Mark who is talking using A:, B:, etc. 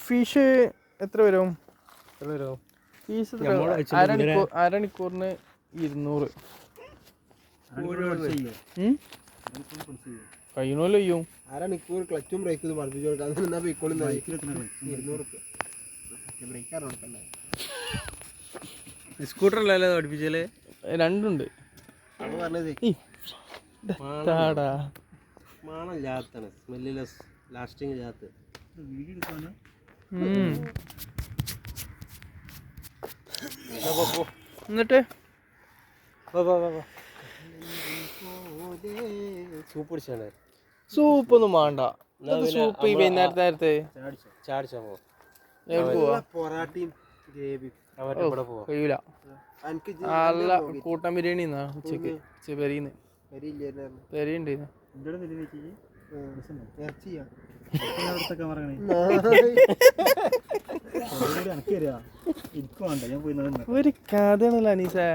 A: Fish എത്ര വരും? Fees അരമണിക്കൂറിന് 200. കഴിയണല്ലോ ചെയ്യും.
B: അരമണിക്കൂർ ക്ലച്ചും ബ്രേക്കും പഠിപ്പിച്ചു
C: സ്കൂട്ടറല്ലേ പഠിപ്പിച്ചല്ലേ?
A: രണ്ടുണ്ട്. എന്നിട്ട് സൂപ്പൊന്നും വേണ്ട. സൂപ്പ് ഈ വൈകുന്നേരത്തെ കഴിയൂല. നല്ല കൂട്ടൻ ബിരിയാണി ഉച്ചക്ക് പെരിയുണ്ട്. ഒരു കഥയാണല്ലോ അനീസേ.